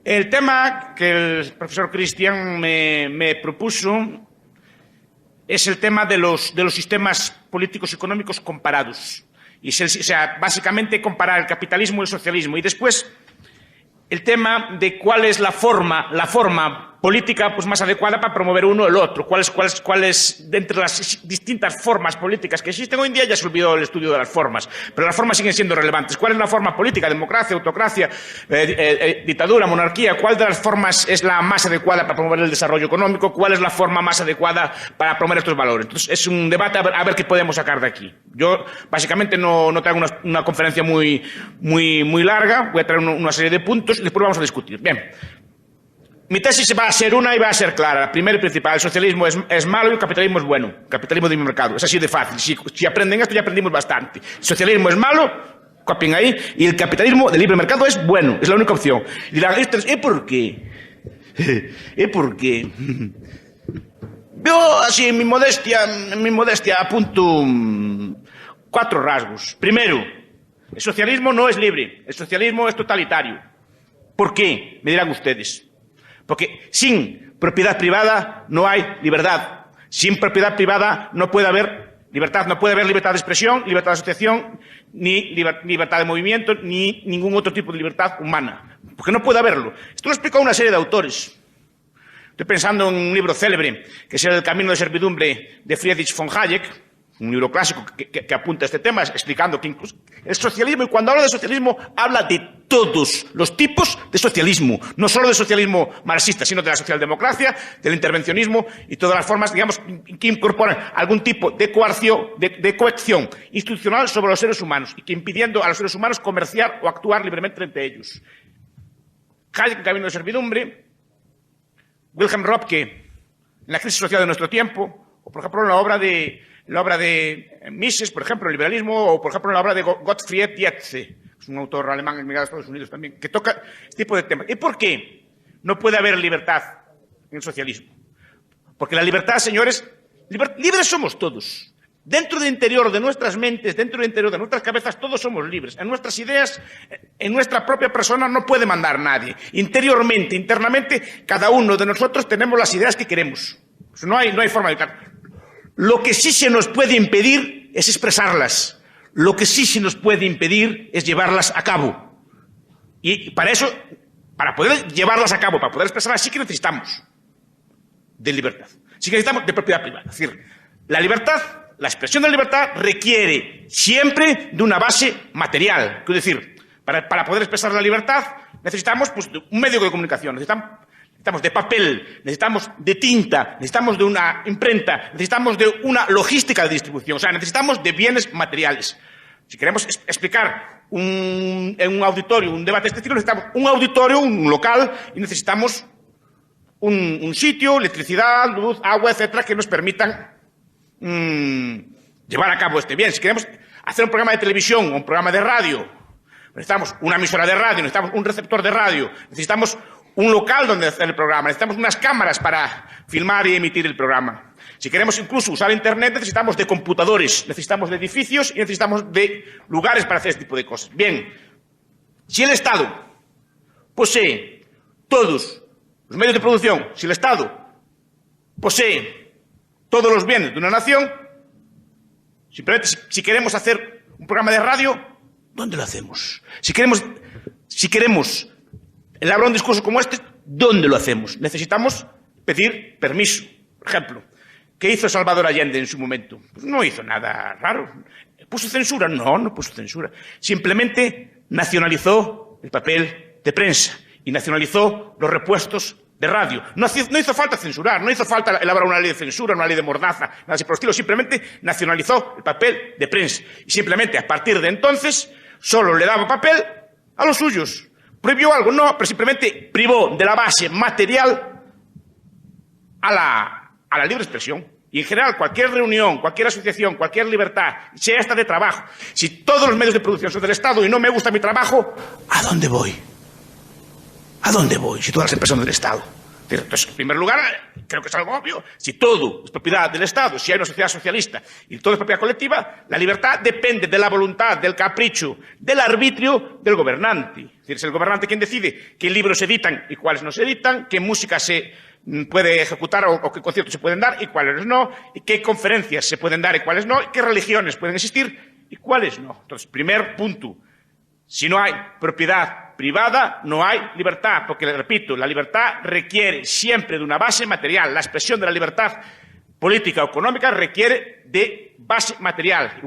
El tema que el profesor Cristian me propuso es el tema de los sistemas políticos y económicos comparados. O sea, básicamente comparar el capitalismo y el socialismo. Y después el tema de cuál es la forma política pues, más adecuada para promover uno o el otro. ¿Cuál es, de entre las distintas formas políticas que existen hoy en día? Ya se olvidó el estudio de las formas, pero las formas siguen siendo relevantes. ¿Cuál es la forma política? ¿Democracia, autocracia, dictadura, monarquía? ¿Cuál de las formas es la más adecuada para promover el desarrollo económico? ¿Cuál es la forma más adecuada para promover estos valores? Entonces, es un debate a ver qué podemos sacar de aquí. Yo, básicamente, no traigo una conferencia muy larga. Voy a traer una serie de puntos y después vamos a discutir. Bien. Mi tesis va a ser una y va a ser clara. La primera y principal, el socialismo es malo y el capitalismo es bueno. El capitalismo de libre mercado. Es así de fácil. Si aprenden esto ya aprendimos bastante. El socialismo es malo, copien ahí, y el capitalismo de libre mercado es bueno. Es la única opción. Y dirán, ¿y por qué? ¿Y por qué? Yo, así, en mi modestia apunto 4 rasgos. Primero, el socialismo no es libre. El socialismo es totalitario. ¿Por qué? Me dirán ustedes. Porque sin propiedad privada no hay libertad. Sin propiedad privada no puede haber libertad. No puede haber libertad de expresión, libertad de asociación, ni libertad de movimiento, ni ningún otro tipo de libertad humana. Porque no puede haberlo. Esto lo explicó una serie de autores. Estoy pensando en un libro célebre, que es El camino de servidumbre de Friedrich von Hayek, un libro clásico que apunta a este tema, explicando que incluso el socialismo, y cuando habla de socialismo, habla de todos los tipos de socialismo, no solo del socialismo marxista, sino de la socialdemocracia, del intervencionismo y todas las formas, digamos, que incorporan algún tipo de coacción institucional sobre los seres humanos y que impidiendo a los seres humanos comerciar o actuar libremente entre ellos. Hayek, El camino de servidumbre, Wilhelm Röpke, en La crisis social de nuestro tiempo, o por ejemplo en la obra de Mises, por ejemplo, el liberalismo, o por ejemplo en la obra de Gottfried Tietze, es un autor alemán emigrado a Estados Unidos también, que toca este tipo de temas. ¿Y por qué no puede haber libertad en el socialismo? Porque la libertad, señores, libres somos todos. Dentro del interior de nuestras mentes, dentro del interior de nuestras cabezas, todos somos libres. En nuestras ideas, en nuestra propia persona no puede mandar nadie. Interiormente, internamente, cada uno de nosotros tenemos las ideas que queremos. No hay forma de evitar. Lo que sí se nos puede impedir es expresarlas. Lo que sí se nos puede impedir es llevarlas a cabo. Y para eso, para poder llevarlas a cabo, para poder expresarlas, sí que necesitamos de libertad. Sí que necesitamos de propiedad privada. Es decir, la libertad, la expresión de la libertad requiere siempre de una base material. Quiero decir, para poder expresar la libertad necesitamos pues, un medio de comunicación, necesitamos de papel, necesitamos de tinta, necesitamos de una imprenta, necesitamos de una logística de distribución, o sea, necesitamos de bienes materiales. Si queremos explicar en un auditorio, un debate de este estilo, necesitamos un auditorio, un local, y necesitamos un sitio, electricidad, luz, agua, etcétera, que nos permitan llevar a cabo este bien. Si queremos hacer un programa de televisión o un programa de radio, necesitamos una emisora de radio, necesitamos un receptor de radio, necesitamos un local donde hacer el programa, necesitamos unas cámaras para filmar y emitir el programa. Si queremos incluso usar Internet, necesitamos de computadores, necesitamos de edificios y necesitamos de lugares para hacer este tipo de cosas. Bien, si el Estado posee todos los medios de producción, si el Estado posee todos los bienes de una nación, simplemente si queremos hacer un programa de radio, ¿dónde lo hacemos? Si queremos elaborar un discurso como este, ¿dónde lo hacemos? Necesitamos pedir permiso. Por ejemplo, ¿qué hizo Salvador Allende en su momento? Pues no hizo nada raro. ¿Puso censura? No puso censura. Simplemente nacionalizó el papel de prensa y nacionalizó los repuestos de radio. No hizo falta censurar, no hizo falta elaborar una ley de censura, una ley de mordaza, nada así por el estilo. Simplemente nacionalizó el papel de prensa. Y simplemente, a partir de entonces, solo le daba papel a los suyos. ¿Prohibió algo? No, pero simplemente privó de la base material a la libre expresión. Y en general, cualquier reunión, cualquier asociación, cualquier libertad, sea esta de trabajo, si todos los medios de producción son del Estado y no me gusta mi trabajo, ¿a dónde voy? ¿A dónde voy si todas las empresas son del Estado? Entonces, en primer lugar, creo que es algo obvio. Si todo es propiedad del Estado, si hay una sociedad socialista y todo es propiedad colectiva, la libertad depende de la voluntad, del capricho, del arbitrio del gobernante. Es decir, es el gobernante quien decide qué libros se editan y cuáles no se editan, qué música se puede ejecutar o qué conciertos se pueden dar y cuáles no, y qué conferencias se pueden dar y cuáles no, y qué religiones pueden existir y cuáles no. Entonces, primer punto, si no hay propiedad privada, no hay libertad, porque, le repito, la libertad requiere siempre de una base material. La expresión de la libertad política o económica requiere de base material.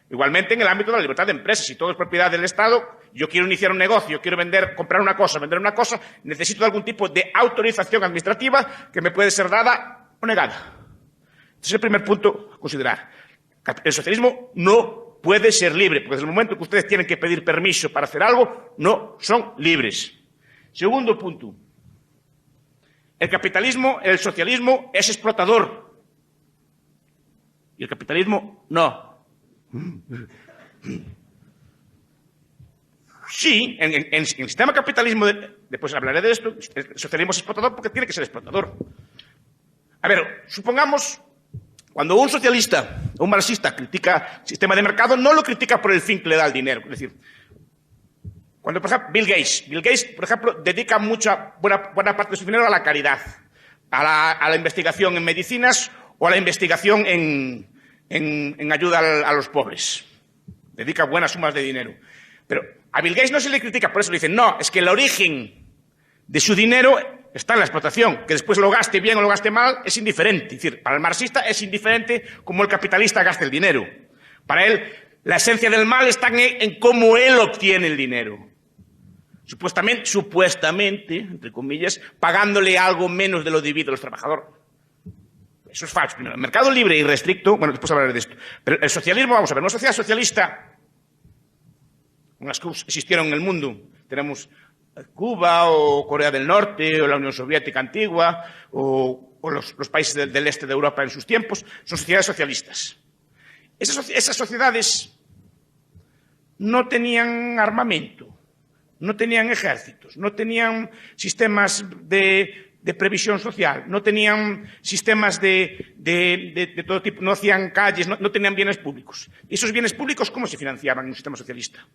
Igualmente en el ámbito de la libertad de empresas. Si todo es propiedad del Estado, yo quiero iniciar un negocio, quiero comprar una cosa, vender una cosa, necesito de algún tipo de autorización administrativa que me puede ser dada o negada. Este es el primer punto a considerar. El socialismo no puede ser libre, porque desde el momento que ustedes tienen que pedir permiso para hacer algo, no son libres. Segundo punto. El socialismo es explotador. Y el capitalismo no. Sí, en el sistema capitalismo, después hablaré de esto, el socialismo es explotador porque tiene que ser explotador. A ver, supongamos, cuando un socialista o un marxista critica el sistema de mercado, no lo critica por el fin que le da el dinero. Es decir, cuando, por ejemplo, Bill Gates, por ejemplo, dedica buena parte de su dinero a la caridad, a la investigación en medicinas o a la investigación en ayuda a los pobres. Dedica buenas sumas de dinero. Pero a Bill Gates no se le critica, por eso le dicen, no, es que el origen de su dinero está en la explotación. Que después lo gaste bien o lo gaste mal es indiferente. Es decir, para el marxista es indiferente cómo el capitalista gaste el dinero. Para él, la esencia del mal está en cómo él obtiene el dinero. Supuestamente, entre comillas, pagándole algo menos de lo debido a los trabajadores. Eso es falso. Primero, el mercado libre y restricto, bueno, después hablaré de esto. Pero el socialismo, vamos a ver, una sociedad socialista, unas que existieron en el mundo, tenemos Cuba o Corea del Norte o la Unión Soviética antigua o los países del este de Europa en sus tiempos, son sociedades socialistas. Esas sociedades no tenían armamento, no tenían ejércitos, no tenían sistemas de previsión social, no tenían sistemas de todo tipo, no hacían calles, no tenían bienes públicos. ¿Y esos bienes públicos cómo se financiaban en un sistema socialista?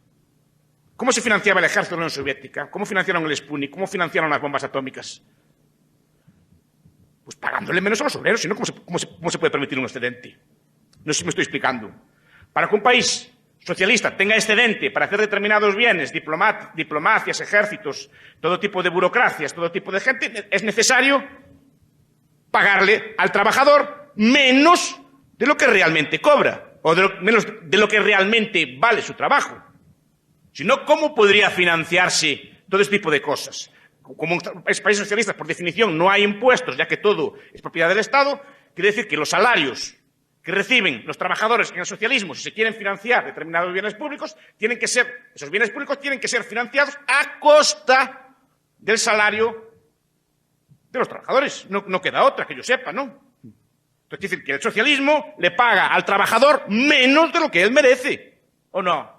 ¿Cómo se financiaba el ejército de la Unión Soviética? ¿Cómo financiaron el Sputnik? ¿Cómo financiaron las bombas atómicas? Pues pagándole menos a los obreros, si no, ¿cómo se puede permitir un excedente? No sé si me estoy explicando. Para que un país socialista tenga excedente para hacer determinados bienes, diplomacias, ejércitos, todo tipo de burocracias, todo tipo de gente, es necesario pagarle al trabajador menos de lo que realmente cobra, o menos de lo que realmente vale su trabajo. Si no, ¿cómo podría financiarse todo este tipo de cosas? Como en países socialistas, por definición, no hay impuestos, ya que todo es propiedad del Estado, quiere decir que los salarios que reciben los trabajadores en el socialismo, si se quieren financiar determinados bienes públicos, esos bienes públicos tienen que ser financiados a costa del salario de los trabajadores. No queda otra, que yo sepa, ¿no? Entonces, quiere decir que el socialismo le paga al trabajador menos de lo que él merece, ¿o no?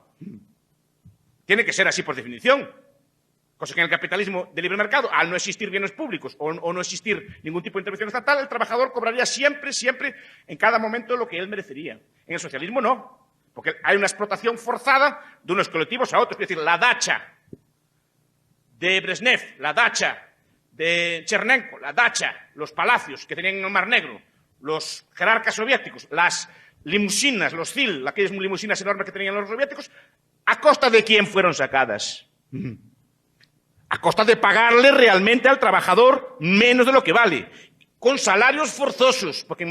Tiene que ser así por definición. Cosa que en el capitalismo de libre mercado, al no existir bienes públicos o no existir ningún tipo de intervención estatal, el trabajador cobraría siempre, en cada momento lo que él merecería. En el socialismo no, porque hay una explotación forzada de unos colectivos a otros. Es decir, la dacha de Brezhnev, la dacha de Chernenko, la dacha, los palacios que tenían en el Mar Negro, los jerarcas soviéticos, las limusinas, los ZIL, aquellas limusinas enormes que tenían los soviéticos, ¿a costa de quién fueron sacadas? A costa de pagarle realmente al trabajador menos de lo que vale, con salarios forzosos, porque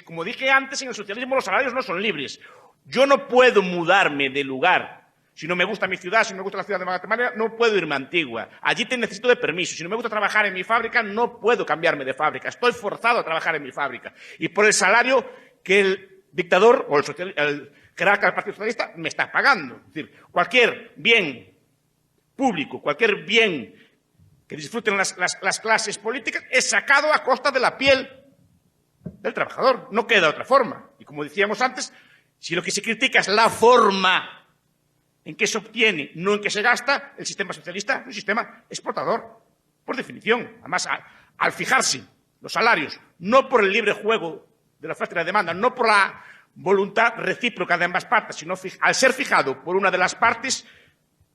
como dije antes, en el socialismo los salarios no son libres. Yo no puedo mudarme de lugar. Si no me gusta mi ciudad, si no me gusta la ciudad de Guatemala, no puedo irme a Antigua. Allí necesito de permiso. Si no me gusta trabajar en mi fábrica, no puedo cambiarme de fábrica. Estoy forzado a trabajar en mi fábrica. Y por el salario que el dictador o el jerarca del Partido Socialista me está pagando. Es decir, cualquier bien público, cualquier bien que disfruten las clases políticas es sacado a costa de la piel del trabajador. No queda otra forma. Y como decíamos antes, si lo que se critica es la forma en que se obtiene, no en que se gasta, el sistema socialista es un sistema explotador, por definición. Además, al fijarse los salarios, no por el libre juego de la oferta y la demanda, no por la voluntad recíproca de ambas partes, sino al ser fijado por una de las partes,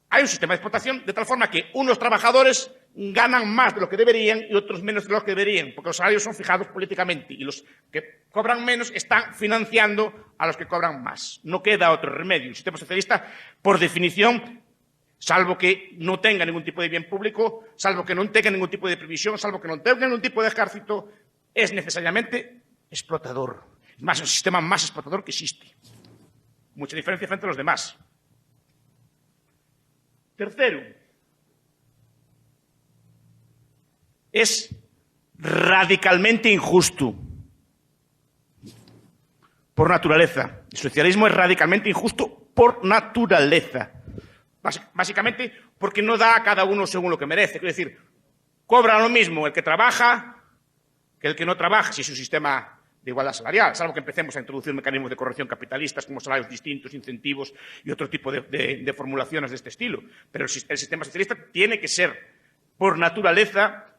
hay un sistema de explotación de tal forma que unos trabajadores ganan más de lo que deberían y otros menos de lo que deberían, porque los salarios son fijados políticamente y los que cobran menos están financiando a los que cobran más. No queda otro remedio. El sistema socialista, por definición, salvo que no tenga ningún tipo de bien público, salvo que no tenga ningún tipo de previsión, salvo que no tenga ningún tipo de ejército, es necesariamente explotador. Es más, el sistema más explotador que existe. Mucha diferencia frente a los demás. Tercero, es radicalmente injusto. Por naturaleza. El socialismo es radicalmente injusto por naturaleza. Básicamente porque no da a cada uno según lo que merece. Es decir, cobra lo mismo el que trabaja que el que no trabaja, si es un sistema de igualdad salarial, salvo que empecemos a introducir mecanismos de corrección capitalistas como salarios distintos, incentivos y otro tipo de formulaciones de este estilo. Pero el sistema socialista tiene que ser, por naturaleza,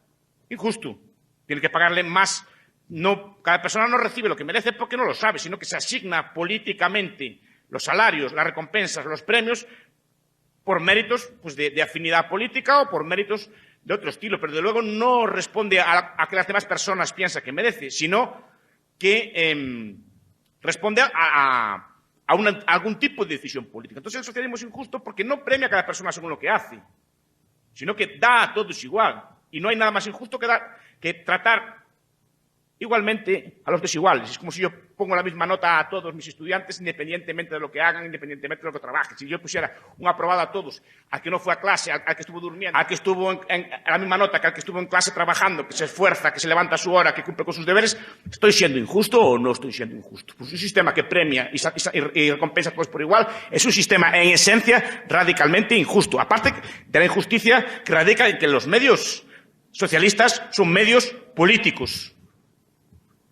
injusto. Tiene que pagarle más. No, cada persona no recibe lo que merece porque no lo sabe, sino que se asigna políticamente los salarios, las recompensas, los premios por méritos pues, de afinidad política o por méritos de otro estilo. Pero, de luego, no responde a que las demás personas piensan que merece, sino que responde a algún tipo de decisión política. Entonces, el socialismo es injusto porque no premia a cada persona según lo que hace, sino que da a todos igual. Y no hay nada más injusto que tratar igualmente a los desiguales. Es como si yo pongo la misma nota a todos mis estudiantes, independientemente de lo que hagan, independientemente de lo que trabajen. Si yo pusiera un aprobado a todos, al que no fue a clase, al que estuvo durmiendo, al que estuvo a la misma nota que al que estuvo en clase trabajando, que se esfuerza, que se levanta a su hora, que cumple con sus deberes, ¿estoy siendo injusto o no estoy siendo injusto? Pues un sistema que premia y recompensa a todos por igual es un sistema, en esencia, radicalmente injusto. Aparte de la injusticia que radica en que los medios socialistas son medios políticos.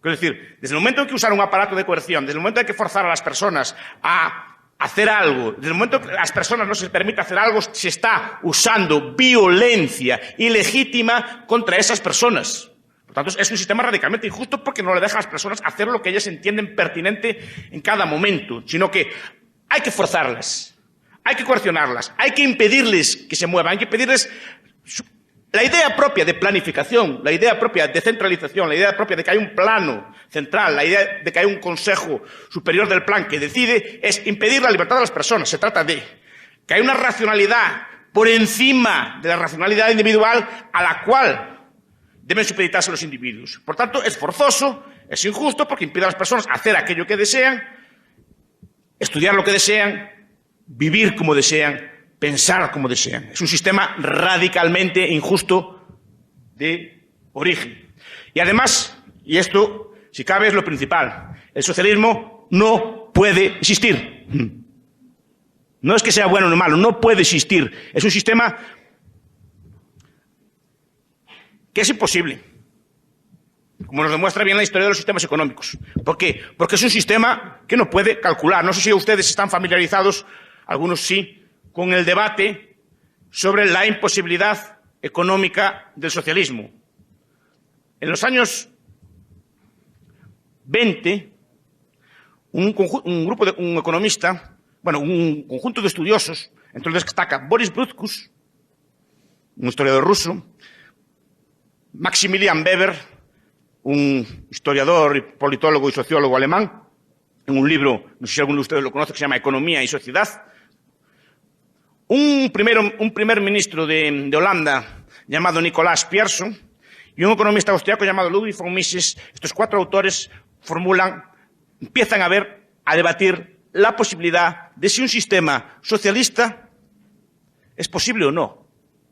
Es decir, desde el momento en que usar un aparato de coerción, desde el momento en que forzar a las personas a hacer algo, desde el momento en que a las personas no se les permite hacer algo, se está usando violencia ilegítima contra esas personas. Por tanto, es un sistema radicalmente injusto porque no le deja a las personas hacer lo que ellas entienden pertinente en cada momento, sino que hay que forzarlas, hay que coercionarlas, hay que impedirles que se muevan, hay que impedirles la idea propia de planificación, la idea propia de centralización, la idea propia de que hay un plano central, la idea de que hay un consejo superior del plan que decide, es impedir la libertad de las personas. Se trata de que hay una racionalidad por encima de la racionalidad individual a la cual deben supeditarse los individuos. Por tanto, es forzoso, es injusto porque impide a las personas hacer aquello que desean, estudiar lo que desean, vivir como desean, pensar como desean. Es un sistema radicalmente injusto de origen. Y además, y esto, si cabe, es lo principal, el socialismo no puede existir. No es que sea bueno o malo, no puede existir. Es un sistema que es imposible, como nos demuestra bien la historia de los sistemas económicos. ¿Por qué? Porque es un sistema que no puede calcular. No sé si ustedes están familiarizados, algunos sí, con el debate sobre la imposibilidad económica del socialismo. En los años 20, un economista, un conjunto de estudiosos, entre los que destaca Boris Brutkus, un historiador ruso, Maximilian Weber, un historiador, politólogo y sociólogo alemán, en un libro, no sé si alguno de ustedes lo conoce, que se llama Economía y Sociedad. Un primer ministro de Holanda llamado Nicolaas Pierson y un economista austriaco llamado Ludwig von Mises. Estos cuatro autores empiezan a debatir la posibilidad de si un sistema socialista es posible o no.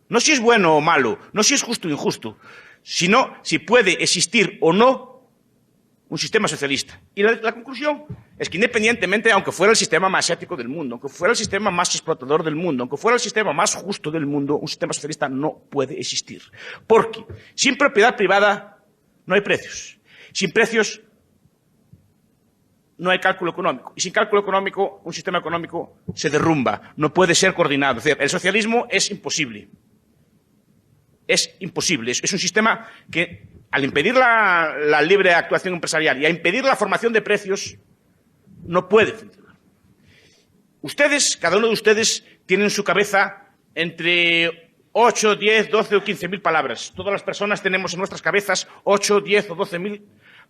No si es bueno o malo, no si es justo o injusto, sino si puede existir o no un sistema socialista. Y la conclusión es que independientemente, aunque fuera el sistema más ético del mundo, aunque fuera el sistema más explotador del mundo, aunque fuera el sistema más justo del mundo, un sistema socialista no puede existir. Porque sin propiedad privada no hay precios. Sin precios no hay cálculo económico. Y sin cálculo económico, un sistema económico se derrumba. No puede ser coordinado. Es decir, el socialismo es imposible. Es imposible. Es un sistema que al impedir la libre actuación empresarial y a impedir la formación de precios, no puede funcionar. Ustedes, cada uno de ustedes, tiene en su cabeza entre 8, 10, 12 o 15.000 palabras. Todas las personas tenemos en nuestras cabezas 8, 10 o 12.000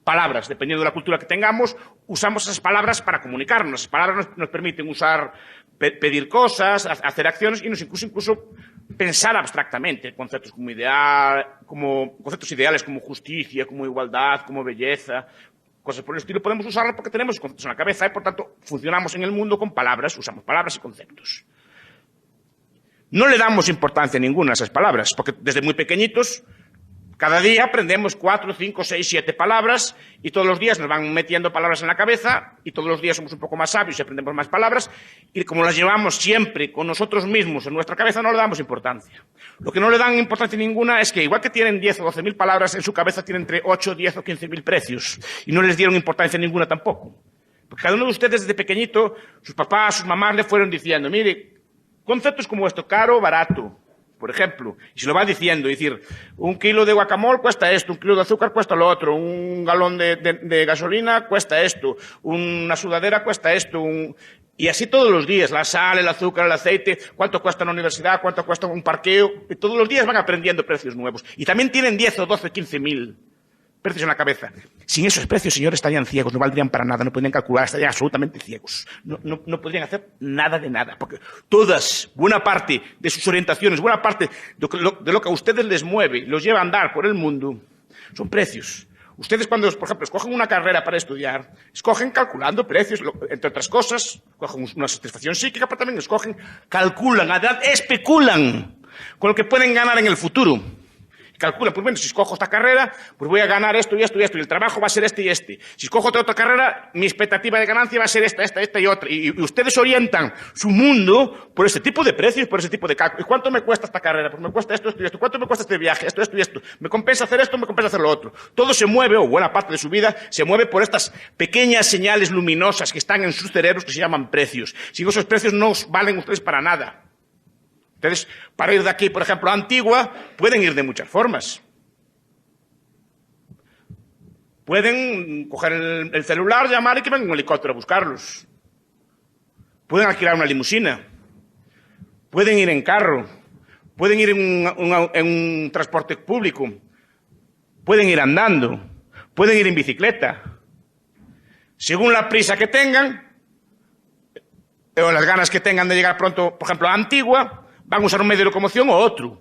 palabras. Dependiendo de la cultura que tengamos, usamos esas palabras para comunicarnos. Esas palabras nos permiten usar, pedir cosas, hacer acciones y incluso pensar abstractamente. Conceptos conceptos ideales como justicia, como igualdad, como belleza, cosas por el estilo, podemos usarlas porque tenemos conceptos en la cabeza y, por tanto, funcionamos en el mundo con palabras, usamos palabras y conceptos. No le damos importancia ninguna a esas palabras, porque desde muy pequeñitos, cada día aprendemos 4, 5, 6, 7 palabras y todos los días nos van metiendo palabras en la cabeza y todos los días somos un poco más sabios y aprendemos más palabras y como las llevamos siempre con nosotros mismos en nuestra cabeza no le damos importancia. Lo que no le dan importancia ninguna es que igual que tienen 10 o 12.000 palabras, en su cabeza tienen entre 8, 10 o 15.000 precios y no les dieron importancia ninguna tampoco. Porque cada uno de ustedes desde pequeñito, sus papás, sus mamás le fueron diciendo, mire, conceptos como esto, caro, barato, por ejemplo, y se lo va diciendo, es decir, 1 kilo de guacamole cuesta esto, 1 kilo de azúcar cuesta lo otro, un galón de gasolina cuesta esto, una sudadera cuesta esto, y así todos los días, la sal, el azúcar, el aceite, cuánto cuesta una universidad, cuánto cuesta un parqueo, y todos los días van aprendiendo precios nuevos. Y también tienen 10 o 12, 15.000 precios en la cabeza. Sin esos precios, señores, estarían ciegos, no valdrían para nada, no podrían calcular, estarían absolutamente ciegos. No podrían hacer nada de nada, porque buena parte de sus orientaciones, buena parte de lo que a ustedes les mueve, los lleva a andar por el mundo, son precios. Ustedes cuando, por ejemplo, escogen una carrera para estudiar, escogen calculando precios, entre otras cosas, cogen una satisfacción psíquica, pero también calculan, especulan con lo que pueden ganar en el futuro. Calcula, pues bueno, si escojo esta carrera, pues voy a ganar esto y esto y esto, y el trabajo va a ser este y este. Si escojo otra carrera, mi expectativa de ganancia va a ser esta y otra. Y ustedes orientan su mundo por ese tipo de precios, por ese tipo de cálculos. ¿Y cuánto me cuesta esta carrera? Pues me cuesta esto y esto. ¿Cuánto me cuesta este viaje? Esto y esto. ¿Me compensa hacer esto? ¿Me compensa hacer lo otro? Todo se mueve, o buena parte de su vida, se mueve por estas pequeñas señales luminosas que están en sus cerebros que se llaman precios. Sin esos precios no valen ustedes para nada. Entonces, para ir de aquí, por ejemplo, a Antigua, pueden ir de muchas formas. Pueden coger el celular, llamar y que venga un helicóptero a buscarlos. Pueden alquilar una limusina. Pueden ir en carro. Pueden ir en un transporte público. Pueden ir andando. Pueden ir en bicicleta. Según la prisa que tengan, o las ganas que tengan de llegar pronto, por ejemplo, a Antigua, van a usar un medio de locomoción o otro,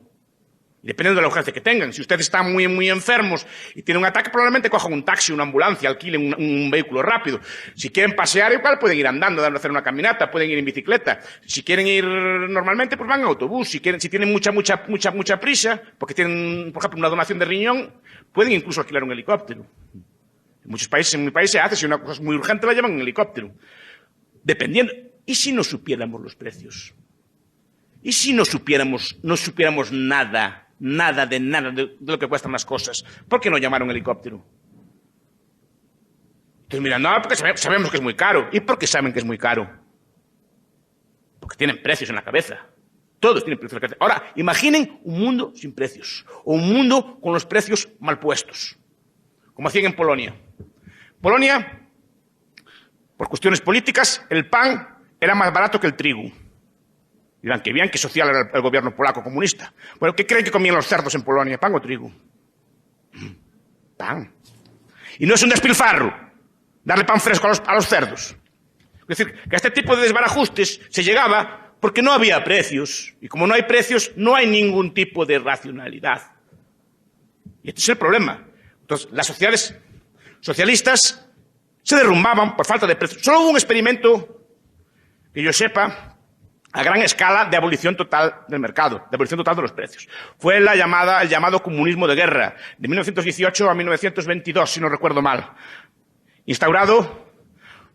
dependiendo de la urgencia que tengan. Si ustedes están muy, muy enfermos y tienen un ataque, probablemente cojan un taxi, una ambulancia, alquilen un vehículo rápido. Si quieren pasear, igual pueden ir andando, hacer una caminata, pueden ir en bicicleta. Si quieren ir normalmente, pues van en autobús. Si tienen mucha prisa, porque tienen, por ejemplo, una donación de riñón, pueden incluso alquilar un helicóptero. En muchos países, en mi país se hace, si una cosa es muy urgente, la llevan en helicóptero. Dependiendo. ¿Y si no supiéramos los precios? ¿Y si no supiéramos nada de lo que cuestan las cosas? ¿Por qué no llamar a un helicóptero? Entonces miran, no, porque sabemos que es muy caro. ¿Y por qué saben que es muy caro? Porque tienen precios en la cabeza. Todos tienen precios en la cabeza. Ahora, imaginen un mundo sin precios. O un mundo con los precios mal puestos. Como hacían en Polonia. Polonia, por cuestiones políticas, el pan era más barato que el trigo. Dirán, que bien, que social era el gobierno polaco comunista. Bueno, ¿qué creen que comían los cerdos en Polonia? ¿Pan o trigo? Pan. Y no es un despilfarro darle pan fresco a los cerdos. Es decir, que a este tipo de desbarajustes se llegaba porque no había precios. Y como no hay precios, no hay ningún tipo de racionalidad. Y este es el problema. Entonces, las sociedades socialistas se derrumbaban por falta de precios. Solo hubo un experimento, que yo sepa, a gran escala de abolición total del mercado, de abolición total de los precios. Fue el llamado comunismo de guerra, de 1918 a 1922, si no recuerdo mal. Instaurado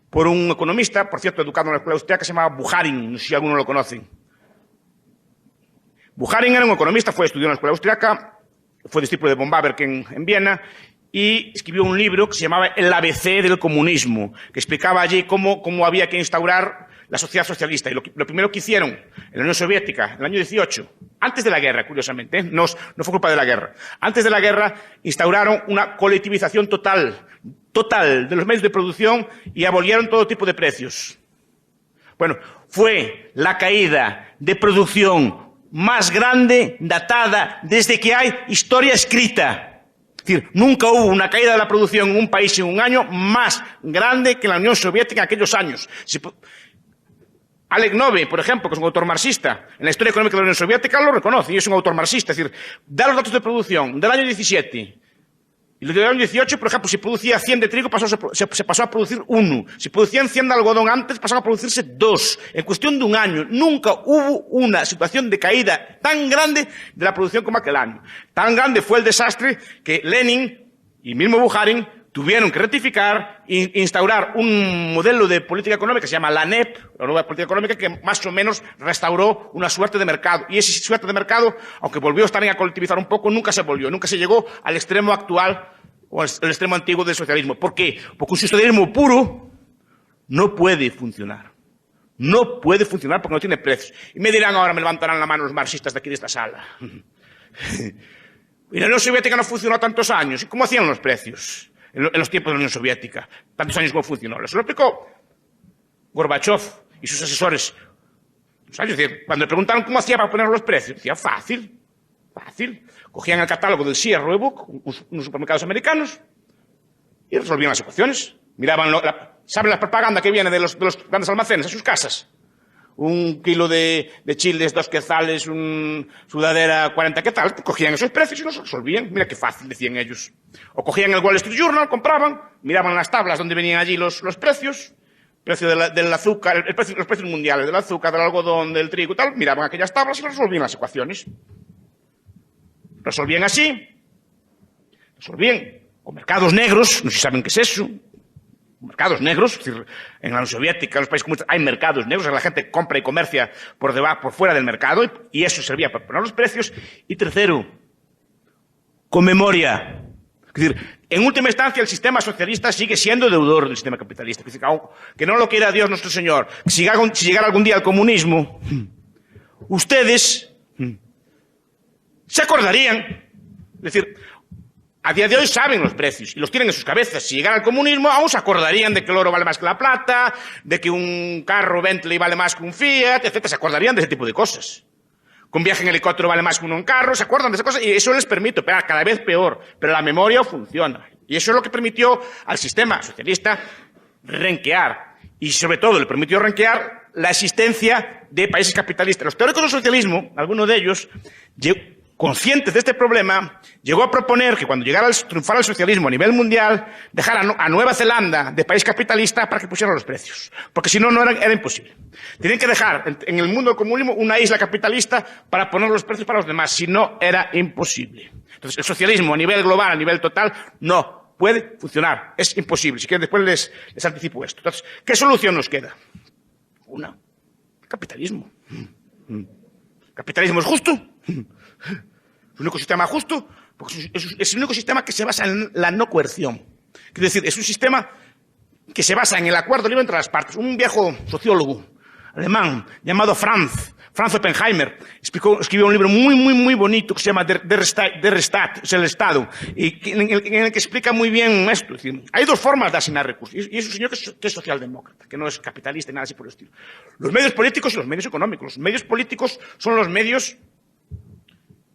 por un economista, por cierto, educado en la escuela austríaca, que se llamaba Bukharin, no sé si alguno lo conoce. Bukharin era un economista, estudió en la escuela austríaca, fue discípulo de von Baberk en Viena, y escribió un libro que se llamaba El ABC del comunismo, que explicaba allí cómo había que instaurar la sociedad socialista. Y lo primero que hicieron en la Unión Soviética, en el año 18, antes de la guerra, curiosamente, no fue culpa de la guerra, antes de la guerra instauraron una colectivización total de los medios de producción y abolieron todo tipo de precios. Bueno, fue la caída de producción más grande datada desde que hay historia escrita. Es decir, nunca hubo una caída de la producción en un país en un año más grande que en la Unión Soviética en aquellos años. Alec Nove, por ejemplo, que es un autor marxista, en la historia económica de la Unión Soviética lo reconoce, y es un autor marxista. Es decir, da los datos de producción del año 17 y los del año 18, por ejemplo, si producía 100 de trigo, se pasó a producir 1. Si producían 100 de algodón antes, pasaron a producirse 2. En cuestión de un año, nunca hubo una situación de caída tan grande de la producción como aquel año. Tan grande fue el desastre que Lenin y mismo Bukharin tuvieron que rectificar e instaurar un modelo de política económica que se llama la NEP, la nueva política económica, que más o menos restauró una suerte de mercado. Y esa suerte de mercado, aunque volvió a colectivizar un poco, nunca se volvió, nunca se llegó al extremo actual o al extremo antiguo del socialismo. ¿Por qué? Porque un socialismo puro no puede funcionar. No puede funcionar porque no tiene precios. Y me dirán ahora, me levantarán la mano los marxistas de aquí de esta sala. Y la Unión Soviética no funcionó tantos años. ¿Y cómo hacían los precios en los tiempos de la Unión Soviética? Tantos años como funcionó. Eso lo explicó Gorbachev y sus asesores. Es decir, cuando le preguntaron cómo hacía para poner los precios, decía, fácil. Cogían el catálogo del Sears Roebuck, unos supermercados americanos, y resolvían las ecuaciones. Miraban, ¿saben la propaganda que viene de los grandes almacenes a sus casas? 1 kilo de chiles, 2 quetzales, sudadera, 40 quetzales. Cogían esos precios y los resolvían. Mira qué fácil, decían ellos. O cogían el Wall Street Journal, compraban, miraban las tablas donde venían allí los precios, precio del azúcar, los precios mundiales del azúcar, del algodón, del trigo y tal, miraban aquellas tablas y resolvían las ecuaciones. Resolvían así, resolvían con mercados negros, no sé si saben qué es eso. Mercados negros, es decir, en la Unión Soviética, en los países comunistas, hay mercados negros, la gente compra y comercia por fuera del mercado, y eso servía para poner los precios. Y tercero, con memoria. Es decir, en última instancia, el sistema socialista sigue siendo deudor del sistema capitalista. Es decir, que no lo quiera Dios nuestro Señor, si llegara algún día el comunismo, ustedes se acordarían. Es decir, a día de hoy saben los precios y los tienen en sus cabezas. Si llegara el comunismo, aún se acordarían de que el oro vale más que la plata, de que un carro Bentley vale más que un Fiat, etc. Se acordarían de ese tipo de cosas. Que un viaje en helicóptero vale más que uno en carro, se acuerdan de esas cosas y eso les permite operar cada vez peor. Pero la memoria funciona. Y eso es lo que permitió al sistema socialista renquear. Y sobre todo le permitió renquear la existencia de países capitalistas. Los teóricos del socialismo, algunos de ellos, conscientes de este problema, llegó a proponer que cuando triunfara el socialismo a nivel mundial, dejara a Nueva Zelanda de país capitalista para que pusiera los precios. Porque si no, era imposible. Tienen que dejar en el mundo del comunismo una isla capitalista para poner los precios para los demás. Si no, era imposible. Entonces, el socialismo a nivel global, a nivel total, no puede funcionar. Es imposible. Si quieren, después les anticipo esto. Entonces, ¿qué solución nos queda? Una. Capitalismo. ¿Capitalismo es justo? Es un ecosistema justo porque es el único sistema que se basa en la no coerción. Es decir, es un sistema que se basa en el acuerdo libre entre las partes. Un viejo sociólogo alemán llamado Franz Oppenheimer escribió un libro muy bonito que se llama Der Rechtsstaat, es el Estado, y en el que explica muy bien esto. Es decir, hay dos formas de asignar recursos, y es un señor que es socialdemócrata, que no es capitalista y nada así por el estilo. Los medios políticos y los medios económicos. Los medios políticos son los medios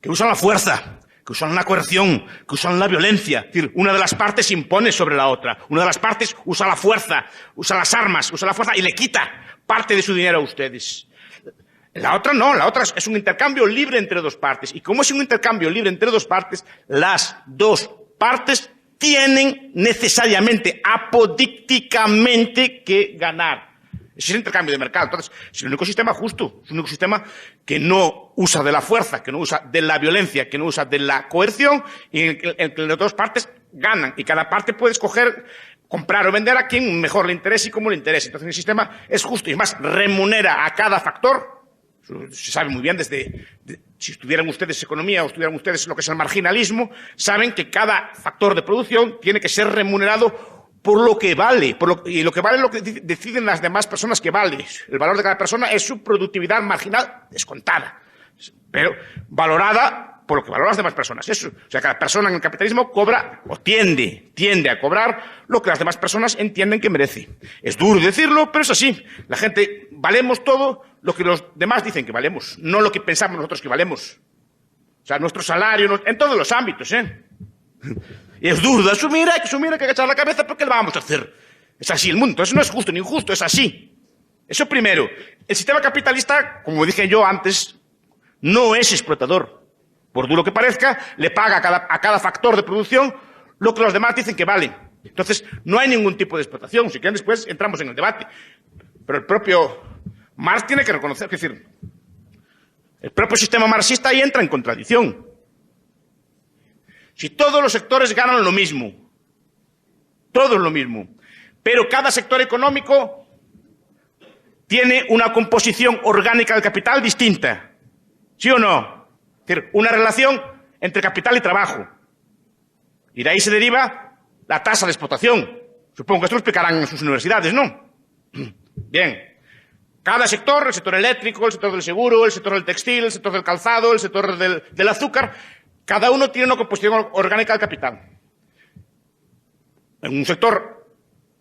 que usan la fuerza, que usan la coerción, que usan la violencia. Es decir, una de las partes impone sobre la otra. Una de las partes usa la fuerza, usa las armas, usa la fuerza y le quita parte de su dinero a ustedes. La otra no, la otra es un intercambio libre entre dos partes. Y como es un intercambio libre entre dos partes, las dos partes tienen necesariamente, apodícticamente, que ganar. Ese es el intercambio de mercado. Entonces, es el único sistema justo. Es un único sistema que no usa de la fuerza, que no usa de la violencia, que no usa de la coerción, y en el que las dos partes ganan. Y cada parte puede escoger comprar o vender a quien mejor le interese y cómo le interese. Entonces, el sistema es justo y además remunera a cada factor. Se sabe muy bien si estudiaran ustedes economía o estudiaran ustedes lo que es el marginalismo, saben que cada factor de producción tiene que ser remunerado por lo que vale, y lo que vale es lo que deciden las demás personas que vale. El valor de cada persona es su productividad marginal descontada, pero valorada por lo que valoran las demás personas. Eso. O sea, cada persona en el capitalismo cobra o tiende a cobrar lo que las demás personas entienden que merece. Es duro decirlo, pero es así. La gente valemos todo lo que los demás dicen que valemos, no lo que pensamos nosotros que valemos. O sea, nuestro salario, en todos los ámbitos, Y es duro de asumir, hay que agachar la cabeza porque lo vamos a hacer. Es así el mundo. Eso no es justo ni injusto, es así. Eso primero. El sistema capitalista, como dije yo antes, no es explotador. Por duro que parezca, le paga a cada factor de producción lo que los demás dicen que vale. Entonces, no hay ningún tipo de explotación. Si quieren, después entramos en el debate. Pero el propio Marx tiene que reconocer, es decir, el propio sistema marxista ahí entra en contradicción. Si todos los sectores ganan lo mismo, todos lo mismo, pero cada sector económico tiene una composición orgánica del capital distinta, ¿sí o no? Es decir, una relación entre capital y trabajo. Y de ahí se deriva la tasa de explotación. Supongo que esto lo explicarán en sus universidades, ¿no? Bien. Cada sector, el sector eléctrico, el sector del seguro, el sector del textil, el sector del calzado, el sector del azúcar, cada uno tiene una composición orgánica del capital. En un sector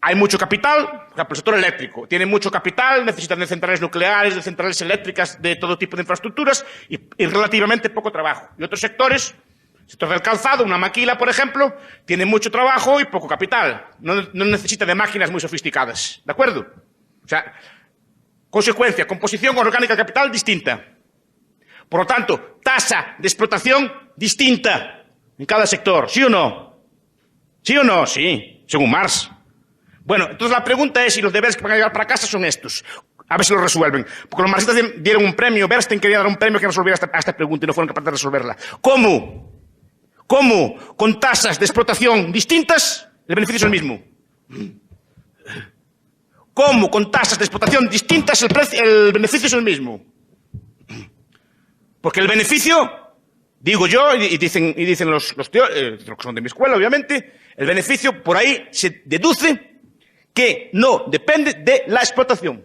hay mucho capital, por ejemplo, el sector eléctrico tiene mucho capital, necesitan de centrales nucleares, de centrales eléctricas, de todo tipo de infraestructuras y relativamente poco trabajo. Y otros sectores, el sector del calzado, una maquila, por ejemplo, tiene mucho trabajo y poco capital. No necesita de máquinas muy sofisticadas. ¿De acuerdo? O sea, consecuencia, composición orgánica del capital distinta. Por lo tanto, tasa de explotación distinta en cada sector. ¿Sí o no? ¿Sí o no? Sí, según Marx. Bueno, entonces la pregunta es si los deberes que van a llevar para casa son estos. A ver si los resuelven. Porque los marxistas dieron un premio, Bernstein quería dar un premio que resolviera esta pregunta y no fueron capaces de resolverla. ¿Cómo? ¿Cómo? Con tasas de explotación distintas, el beneficio es el mismo. ¿Cómo? Con tasas de explotación distintas, el beneficio es el mismo. Porque el beneficio, digo yo, y dicen los teóricos, que son de mi escuela, obviamente, el beneficio por ahí se deduce que no depende de la explotación.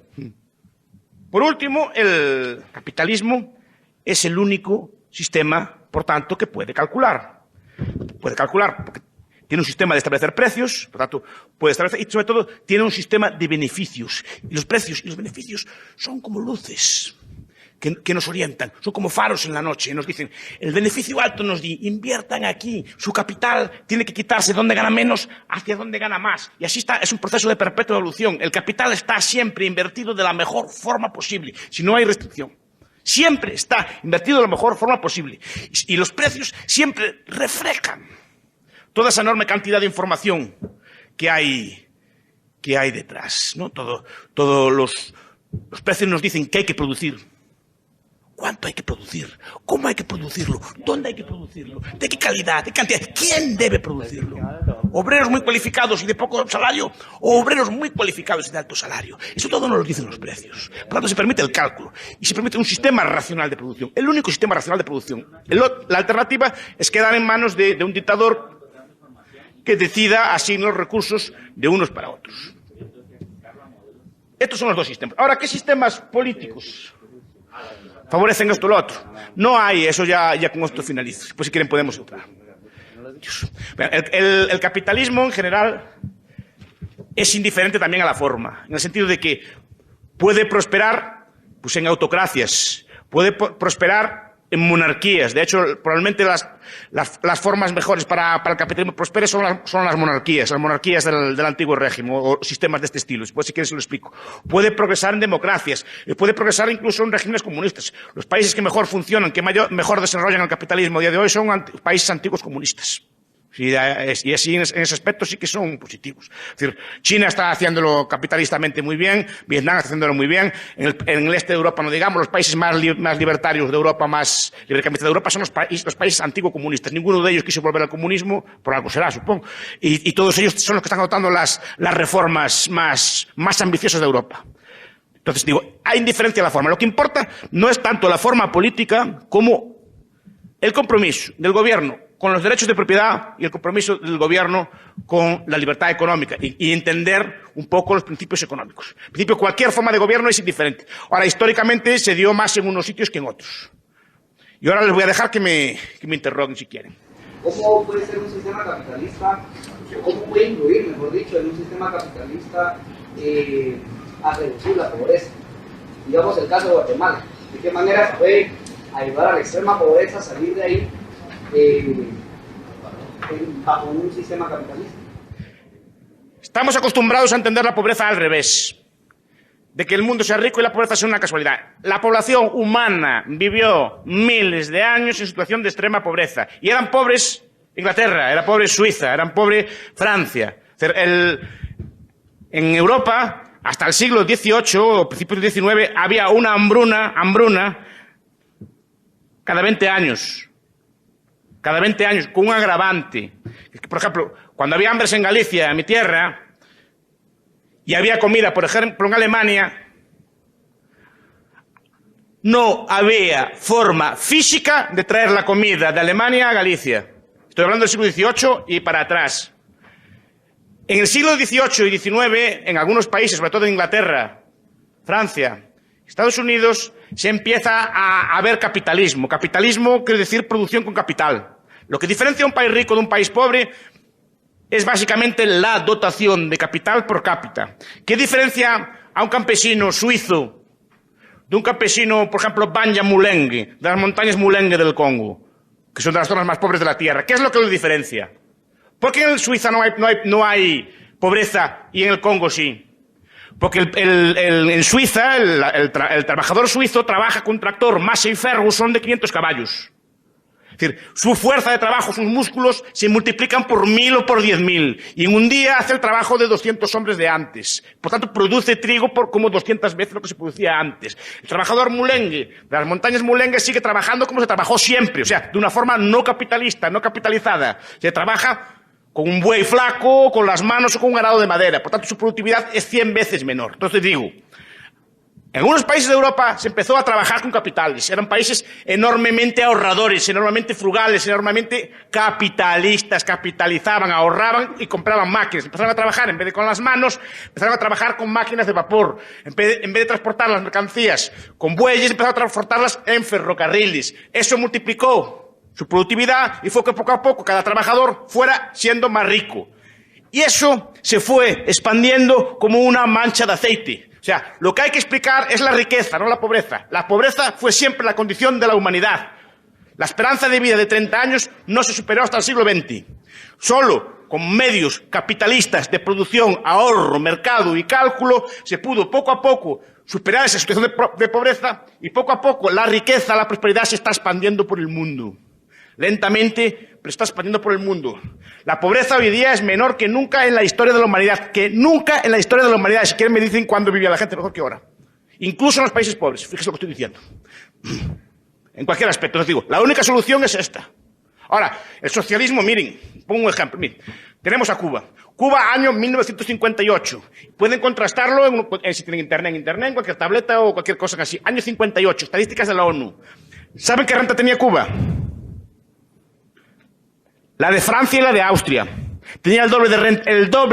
Por último, el capitalismo es el único sistema, por tanto, que puede calcular. Puede calcular porque tiene un sistema de establecer precios, por tanto, puede establecer, y sobre todo, tiene un sistema de beneficios. Y los precios y los beneficios son como luces que nos orientan, son como faros en la noche, y nos dicen, el beneficio alto nos di, inviertan aquí, su capital tiene que quitarse donde gana menos hacia donde gana más. Y así está, es un proceso de perpetua evolución. El capital está siempre invertido de la mejor forma posible, si no hay restricción. Siempre está invertido de la mejor forma posible. Y los precios siempre reflejan toda esa enorme cantidad de información que hay detrás, ¿no? Todos los precios nos dicen qué hay que producir. ¿Cuánto hay que producir? ¿Cómo hay que producirlo? ¿Dónde hay que producirlo? ¿De qué calidad? ¿De qué cantidad? ¿Quién debe producirlo? ¿Obreros muy cualificados y de poco salario? ¿O obreros muy cualificados y de alto salario? Eso todo nos lo dicen los precios. Por lo tanto, se permite el cálculo y se permite un sistema racional de producción. El único sistema racional de producción. La alternativa es quedar en manos de un dictador que decida asignar los recursos de unos para otros. Estos son los dos sistemas. Ahora, ¿qué sistemas políticos favorecen esto o lo otro? No hay, eso ya con esto finalizo. Pues si quieren podemos entrar. El capitalismo en general es indiferente también a la forma, en el sentido de que puede prosperar pues, en autocracias, puede prosperar en monarquías. De hecho, probablemente las formas mejores para el capitalismo prospere son las monarquías del antiguo régimen o sistemas de este estilo. Después, si quieres, se lo explico. Puede progresar en democracias, puede progresar incluso en regímenes comunistas. Los países que mejor funcionan, que mejor desarrollan el capitalismo a día de hoy son países antiguos comunistas. Y así en ese aspecto sí que son positivos. Es decir, China está haciéndolo capitalistamente muy bien, Vietnam está haciéndolo muy bien, en el este de Europa no digamos, los países más libertarios de Europa, más librecambistas de Europa son los países antiguo-comunistas. Ninguno de ellos quiso volver al comunismo, por algo será, supongo. Y todos ellos son los que están adoptando las reformas más ambiciosas de Europa. Entonces digo, hay indiferencia a la forma. Lo que importa no es tanto la forma política como el compromiso del gobierno con los derechos de propiedad y el compromiso del gobierno con la libertad económica y entender un poco los principios económicos. En principio, cualquier forma de gobierno es indiferente. Ahora, históricamente se dio más en unos sitios que en otros. Y ahora les voy a dejar que me interroguen si quieren. ¿Cómo puede ser un sistema capitalista, o cómo puede influir, mejor dicho, en un sistema capitalista a reducir la pobreza? Digamos el caso de Guatemala. ¿De qué manera se puede ayudar a la extrema pobreza a salir de ahí bajo un sistema capitalista? Estamos acostumbrados a entender la pobreza al revés, de que el mundo sea rico y la pobreza sea una casualidad. La población humana vivió miles de años en situación de extrema pobreza. Y eran pobres Inglaterra, era pobre Suiza, eran pobre Francia. En Europa, hasta el siglo XVIII o principios del XIX, había una hambruna cada 20 años. Cada 20 años, con un agravante. Por ejemplo, cuando había hambres en Galicia, en mi tierra, y había comida, por ejemplo, en Alemania, no había forma física de traer la comida de Alemania a Galicia. Estoy hablando del siglo XVIII y para atrás. En el siglo XVIII y XIX, en algunos países, sobre todo en Inglaterra, Francia, Estados Unidos, se empieza a ver capitalismo. Capitalismo quiere decir producción con capital. Lo que diferencia a un país rico de un país pobre es básicamente la dotación de capital por cápita. ¿Qué diferencia a un campesino suizo de un campesino, por ejemplo, Banja Mulenge, de las montañas Mulenge del Congo, que son de las zonas más pobres de la tierra? ¿Qué es lo que lo diferencia? ¿Por qué en Suiza no hay pobreza y en el Congo sí? Porque en Suiza el trabajador suizo trabaja con un tractor Massey Ferguson de 500 caballos. Es decir, su fuerza de trabajo, sus músculos se multiplican por 1000 o por 10.000. Y en un día hace el trabajo de 200 hombres de antes. Por tanto, produce trigo por como 200 veces lo que se producía antes. El trabajador Mulenge, de las montañas Mulenge, sigue trabajando como se trabajó siempre. O sea, de una forma no capitalista, no capitalizada. Se trabaja con un buey flaco, con las manos o con un arado de madera. Por tanto, su productividad es 100 veces menor. Entonces digo, en algunos países de Europa se empezó a trabajar con capitales. Eran países enormemente ahorradores, enormemente frugales, enormemente capitalistas. Capitalizaban, ahorraban y compraban máquinas. Empezaron a trabajar, en vez de con las manos, empezaron a trabajar con máquinas de vapor. En vez de transportar las mercancías con bueyes, empezaron a transportarlas en ferrocarriles. Eso multiplicó su productividad y fue que poco a poco cada trabajador fuera siendo más rico. Y eso se fue expandiendo como una mancha de aceite. O sea, lo que hay que explicar es la riqueza, no la pobreza. La pobreza fue siempre la condición de la humanidad. La esperanza de vida de 30 años no se superó hasta el siglo XX. Solo con medios capitalistas de producción, ahorro, mercado y cálculo se pudo poco a poco superar esa situación de pobreza y poco a poco la riqueza, la prosperidad se está expandiendo por el mundo. Lentamente, pero está expandiendo por el mundo. La pobreza hoy día es menor que nunca en la historia de la humanidad. Que nunca en la historia de la humanidad. Si quieren me dicen cuándo vivía la gente mejor que ahora. Incluso en los países pobres. Fíjese lo que estoy diciendo. En cualquier aspecto. Les digo, la única solución es esta. Ahora, el socialismo, miren, pongo un ejemplo. Miren, tenemos a Cuba. Cuba, año 1958. Pueden contrastarlo si tienen internet, en cualquier tableta o cualquier cosa así. Año 58, estadísticas de la ONU. ¿Saben qué renta tenía Cuba? La de Francia y la de Austria. Tenía el doble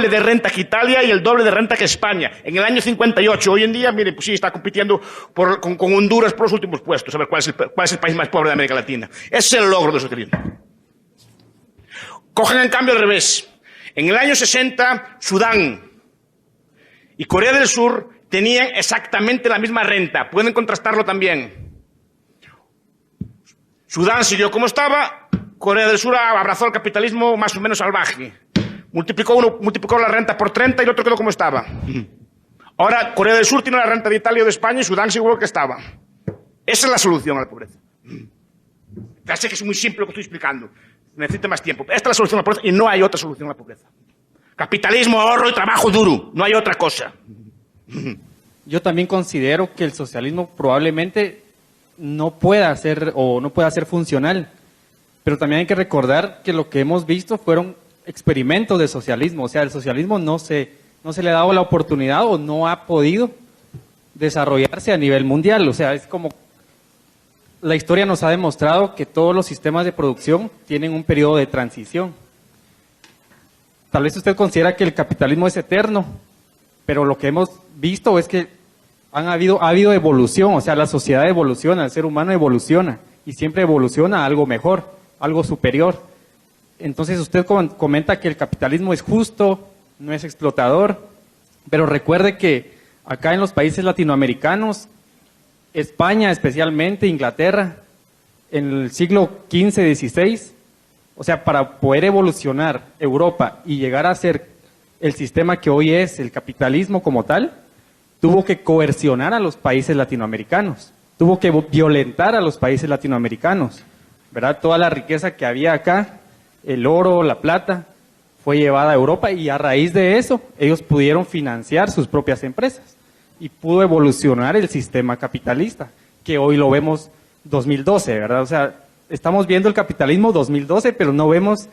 de renta que Italia y el doble de renta que España. En el año 58. Hoy en día, miren, pues sí, está compitiendo con Honduras por los últimos puestos. A ver cuál es el país más pobre de América Latina. Ese es el logro del socialismo. Cogen en cambio al revés. En el año 60, Sudán y Corea del Sur tenían exactamente la misma renta. Pueden contrastarlo también. Sudán siguió como estaba. Corea del Sur abrazó el capitalismo más o menos salvaje. Multiplicó la renta por 30 y el otro quedó como estaba. Ahora Corea del Sur tiene la renta de Italia o de España y Sudán sigue igual que estaba. Esa es la solución a la pobreza. Ya sé que es muy simple lo que estoy explicando. Necesito más tiempo. Esta es la solución a la pobreza y no hay otra solución a la pobreza. Capitalismo, ahorro y trabajo duro. No hay otra cosa. Yo también considero que el socialismo probablemente no pueda ser funcional. Pero también hay que recordar que lo que hemos visto fueron experimentos de socialismo. O sea, el socialismo no se le ha dado la oportunidad o no ha podido desarrollarse a nivel mundial. O sea, es como la historia nos ha demostrado que todos los sistemas de producción tienen un periodo de transición. Tal vez usted considera que el capitalismo es eterno, pero lo que hemos visto es que ha habido evolución, o sea, la sociedad evoluciona, el ser humano evoluciona, y siempre evoluciona a algo mejor, algo superior. Entonces usted comenta que el capitalismo es justo, no es explotador, pero recuerde que acá en los países latinoamericanos, España especialmente, Inglaterra, en el siglo XV, XVI, o sea, para poder evolucionar Europa y llegar a ser el sistema que hoy es el capitalismo como tal, tuvo que coercionar a los países latinoamericanos, tuvo que violentar a los países latinoamericanos, ¿verdad? Toda la riqueza que había acá, el oro, la plata, fue llevada a Europa y a raíz de eso ellos pudieron financiar sus propias empresas y pudo evolucionar el sistema capitalista, que hoy lo vemos 2012, ¿verdad? O sea, estamos viendo el capitalismo 2012, pero no vemos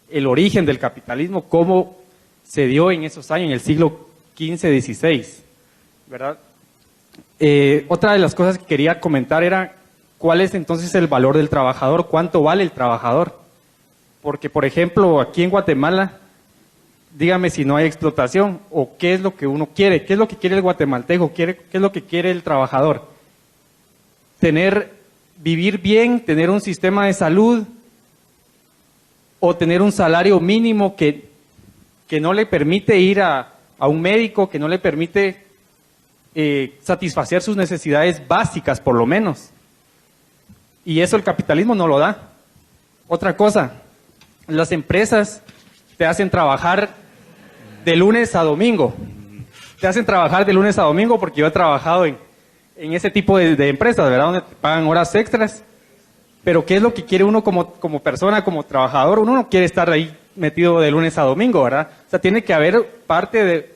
el origen del capitalismo, cómo se dio en esos años, en el siglo XV, XVI, ¿verdad? Otra de las cosas que quería comentar era cuál es entonces el valor del trabajador, cuánto vale el trabajador. Porque, por ejemplo, aquí en Guatemala, dígame si no hay explotación o qué es lo que uno quiere, qué es lo que quiere el guatemalteco, qué es lo que quiere el trabajador. Vivir bien, tener un sistema de salud o tener un salario mínimo que no le permite ir a un médico, que no le permite satisfacer sus necesidades básicas, por lo menos. Y eso el capitalismo no lo da. Otra cosa, las empresas te hacen trabajar de lunes a domingo. Te hacen trabajar de lunes a domingo porque yo he trabajado en ese tipo de empresas, ¿verdad? Donde te pagan horas extras. Pero ¿qué es lo que quiere uno como persona, como trabajador? Uno no quiere estar ahí metido de lunes a domingo, ¿verdad? O sea, tiene que haber parte de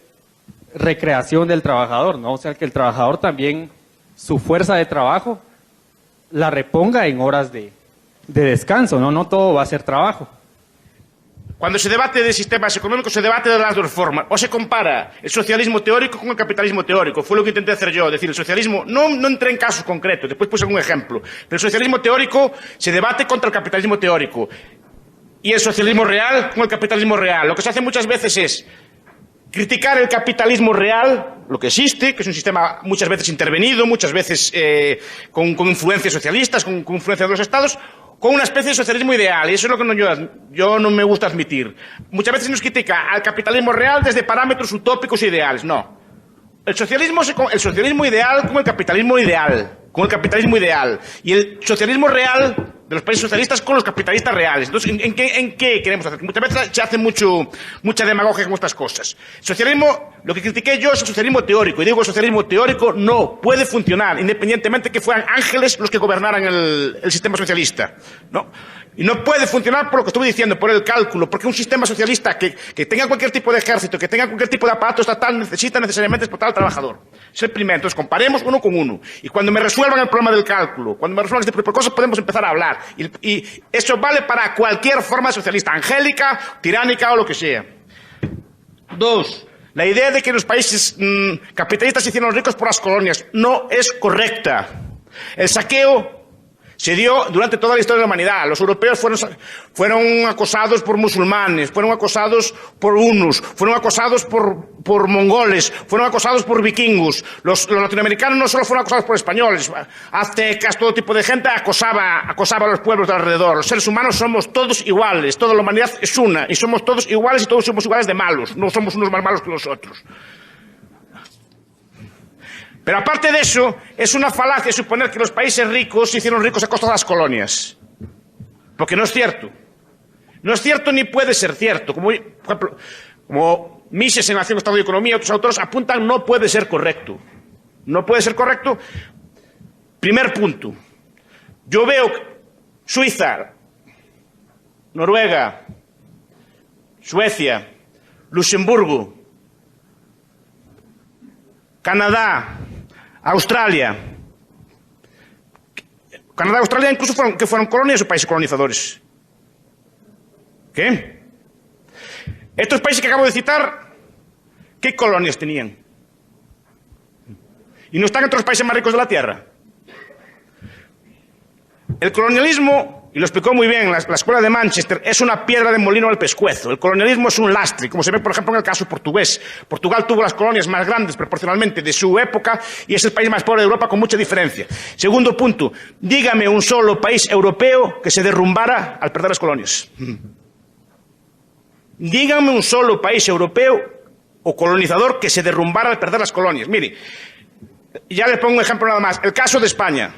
recreación del trabajador, ¿no? O sea, que el trabajador también, su fuerza de trabajo, la reponga en horas de descanso, ¿no? No todo va a ser trabajo. Cuando se debate de sistemas económicos, se debate de las dos formas. O se compara el socialismo teórico con el capitalismo teórico. Fue lo que intenté hacer yo. Es decir, el socialismo, no entré en casos concretos, después puse algún ejemplo. Pero el socialismo teórico se debate contra el capitalismo teórico. Y el socialismo real con el capitalismo real. Lo que se hace muchas veces es criticar el capitalismo real, lo que existe, que es un sistema muchas veces intervenido, muchas veces con influencias socialistas, con influencia de los estados, con una especie de socialismo ideal, y eso es lo que yo no me gusta admitir. Muchas veces nos critica al capitalismo real desde parámetros utópicos e ideales. No. El socialismo ideal con el capitalismo ideal. Con el capitalismo ideal. Y el socialismo real de los países socialistas con los capitalistas reales. Entonces, ¿en qué queremos hacer? Muchas veces se hace mucha demagogia con estas cosas. Socialismo, lo que critiqué yo es el socialismo teórico. Y digo, el socialismo teórico no puede funcionar, independientemente que fueran ángeles los que gobernaran el sistema socialista. ¿No? Y no puede funcionar por lo que estuve diciendo, por el cálculo, porque un sistema socialista que tenga cualquier tipo de ejército, que tenga cualquier tipo de aparato estatal, necesita necesariamente explotar al trabajador. Es el primero. Entonces, comparemos uno con uno. Y cuando me resuelvan el problema del cálculo, cuando me resuelvan este tipo de cosas, podemos empezar a hablar. Y eso vale para cualquier forma socialista, angélica, tiránica o lo que sea. Dos, la idea de que los países capitalistas se hicieron ricos por las colonias no es correcta. El saqueo se dio durante toda la historia de la humanidad. Los europeos fueron acosados por musulmanes, fueron acosados por hunos, fueron acosados por mongoles, fueron acosados por vikingos. Los latinoamericanos no solo fueron acosados por españoles, aztecas, todo tipo de gente acosaba a los pueblos de alrededor. Los seres humanos somos todos iguales, toda la humanidad es una, y somos todos iguales y todos somos iguales de malos, no somos unos más malos que los otros. Pero aparte de eso, es una falacia suponer que los países ricos se hicieron ricos a costa de las colonias. Porque no es cierto. No es cierto ni puede ser cierto. Como, por ejemplo, como Mises en Nación, Estado y Economía y otros autores apuntan, no puede ser correcto. No puede ser correcto. Primer punto. Yo veo Suiza, Noruega, Suecia, Luxemburgo, Canadá, Australia. Canadá y Australia incluso fueron colonias o países colonizadores. ¿Qué? Estos países que acabo de citar, ¿qué colonias tenían? ¿Y no están entre los países más ricos de la Tierra? El colonialismo, y lo explicó muy bien la escuela de Manchester, es una piedra de molino al pescuezo. El colonialismo es un lastre, como se ve, por ejemplo, en el caso portugués. Portugal tuvo las colonias más grandes proporcionalmente de su época y es el país más pobre de Europa con mucha diferencia. Segundo punto, dígame un solo país europeo que se derrumbara al perder las colonias. Dígame un solo país europeo o colonizador que se derrumbara al perder las colonias. Mire, ya le pongo un ejemplo nada más. El caso de España.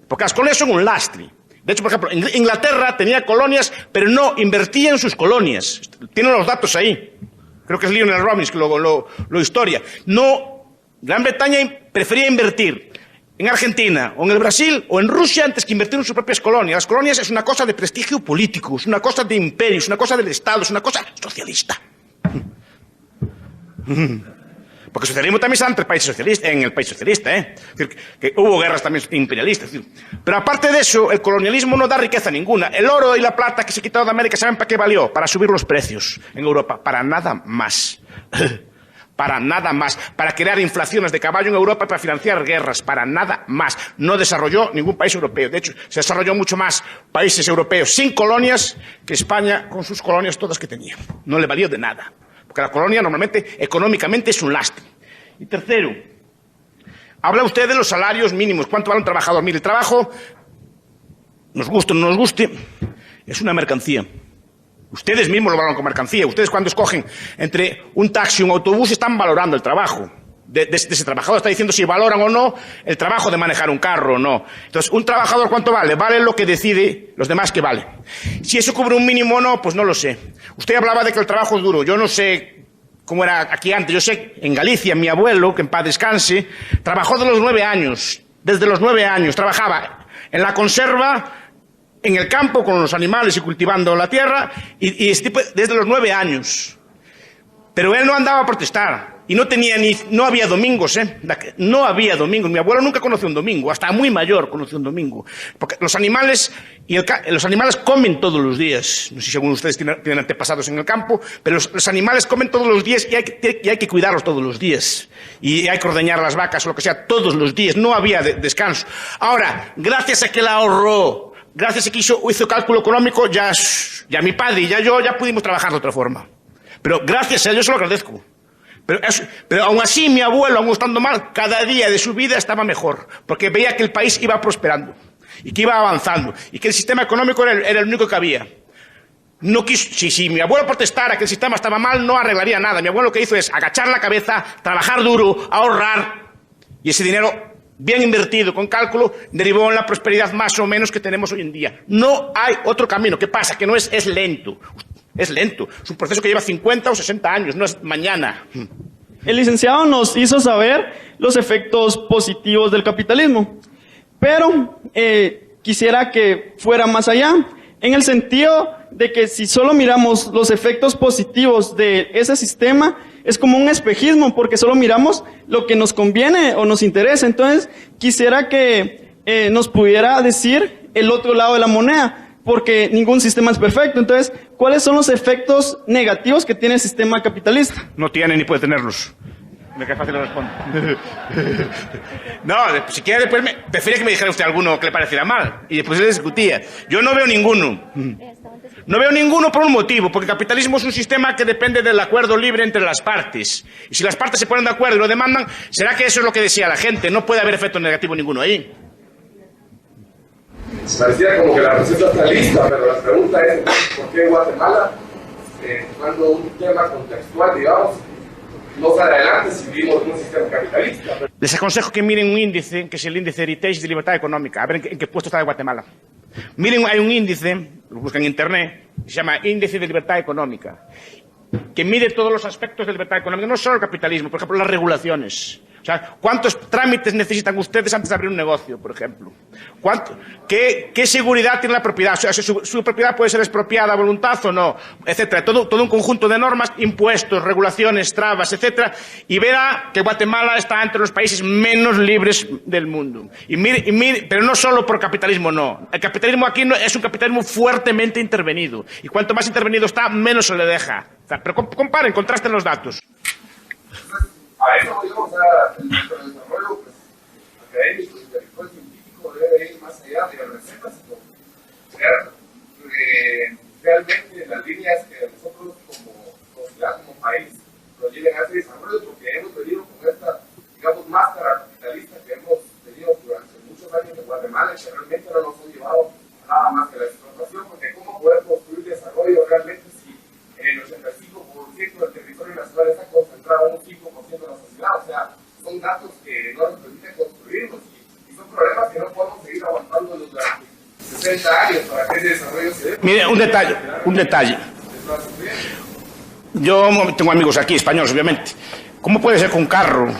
Porque las colonias son un lastre. De hecho, por ejemplo, Inglaterra tenía colonias, pero no invertía en sus colonias. Tienen los datos ahí. Creo que es Lionel Robbins que lo historia. No, Gran Bretaña prefería invertir en Argentina, o en el Brasil, o en Rusia, antes que invertir en sus propias colonias. Las colonias es una cosa de prestigio político, es una cosa de imperio, es una cosa del Estado, es una cosa socialista. Porque el socialismo también está en el país socialista, ¿eh? Es decir, que hubo guerras también imperialistas. Es decir, pero aparte de eso, el colonialismo no da riqueza ninguna. El oro y la plata que se quitó de América, ¿saben para qué valió? Para subir los precios en Europa. Para nada más. Para nada más. Para crear inflaciones de caballo en Europa, para financiar guerras. Para nada más. No desarrolló ningún país europeo. De hecho, se desarrolló mucho más países europeos sin colonias que España con sus colonias todas que tenía. No le valió de nada. Porque la colonia normalmente, económicamente, es un lastre. Y tercero, habla usted de los salarios mínimos. ¿Cuánto vale un trabajador? Mire, el trabajo, nos guste o no nos guste, es una mercancía. Ustedes mismos lo valoran como mercancía. Ustedes cuando escogen entre un taxi y un autobús están valorando el trabajo de ese trabajador. Está diciendo si valoran o no el trabajo de manejar un carro o no. Entonces, ¿un trabajador cuánto vale? Vale lo que decide los demás que vale. Si eso cubre un mínimo o no, pues no lo sé. Usted hablaba de que el trabajo es duro. Yo no sé cómo era aquí antes. Yo sé, en Galicia, mi abuelo, que en paz descanse, trabajó de los 9 años. Desde los 9 años. Trabajaba en la conserva, en el campo, con los animales y cultivando la tierra, y desde los 9 años. Pero él no andaba a protestar. Y no había domingos, ¿eh? No había domingos. Mi abuelo nunca conoció un domingo. Hasta muy mayor conoció un domingo. Porque los animales comen todos los días. No sé si algunos de ustedes tienen antepasados en el campo, pero los animales comen todos los días y hay que cuidarlos todos los días. Y hay que ordeñar las vacas o lo que sea todos los días. No había descanso. Ahora, gracias a que la ahorró, gracias a que hizo cálculo económico, ya mi padre y yo ya pudimos trabajar de otra forma. Pero gracias a Dios se lo agradezco. Pero aún así mi abuelo, aún estando mal, cada día de su vida estaba mejor, porque veía que el país iba prosperando y que iba avanzando y que el sistema económico era el único que había. No quiso, si mi abuelo protestara que el sistema estaba mal, no arreglaría nada. Mi abuelo lo que hizo es agachar la cabeza, trabajar duro, ahorrar, y ese dinero bien invertido con cálculo derivó en la prosperidad más o menos que tenemos hoy en día. No hay otro camino. ¿Qué pasa? Que es lento. Es lento. Es un proceso que lleva 50 o 60 años, no es mañana. El licenciado nos hizo saber los efectos positivos del capitalismo, pero quisiera que fuera más allá, en el sentido de que si solo miramos los efectos positivos de ese sistema, es como un espejismo, porque solo miramos lo que nos conviene o nos interesa. Entonces, quisiera que nos pudiera decir el otro lado de la moneda, porque ningún sistema es perfecto. Entonces, ¿cuáles son los efectos negativos que tiene el sistema capitalista? No tiene ni puede tenerlos. Me queda fácil responder. No, si quiere después prefiero que me dijera usted alguno que le pareciera mal y después le discutía. Yo no veo ninguno. No veo ninguno por un motivo, porque el capitalismo es un sistema que depende del acuerdo libre entre las partes. Y si las partes se ponen de acuerdo y lo demandan, ¿será que eso es lo que decía la gente? No puede haber efecto negativo ninguno ahí. Parecía como que la receta está lista, pero la pregunta es ¿por qué Guatemala, cuando un tema contextual, digamos, no sale adelante si vivimos en un sistema capitalista? Les aconsejo que miren un índice, que es el índice Heritage de Libertad Económica, a ver en qué puesto está de Guatemala. Miren, hay un índice, lo buscan en internet, que se llama Índice de Libertad Económica, que mide todos los aspectos de libertad económica, no solo el capitalismo, por ejemplo, las regulaciones. O sea, ¿cuántos trámites necesitan ustedes antes de abrir un negocio, por ejemplo? ¿Qué seguridad tiene la propiedad? O sea, su propiedad puede ser expropiada a voluntad o no, etcétera. Todo un conjunto de normas, impuestos, regulaciones, trabas, etcétera. Y verá que Guatemala está entre los países menos libres del mundo. Y mire, pero no solo por capitalismo, no. El capitalismo aquí es un capitalismo fuertemente intervenido. Y cuanto más intervenido está, menos se le deja. O sea, pero comparen, contrasten los datos. A eso, digamos, el desarrollo académico, intelectual, científico debe ir más allá de recetas, establecer realmente las líneas que nosotros como ciudad, como país, nos lleven a ese desarrollo, porque hemos venido con esta, digamos, máscara capitalista que hemos tenido durante muchos años en Guatemala, que realmente no nos ha llevado a nada más que la explotación, porque cómo poder construir desarrollo realmente si el 85% del territorio nacional está concentrado en un 5% de la sociedad. O sea, son datos que no nos permiten construirlos y son problemas que no podemos seguir aguantando durante 60 años para que ese desarrollo se dé. Mire, un detalle. Yo tengo amigos aquí, españoles, obviamente. ¿Cómo puede ser que un carro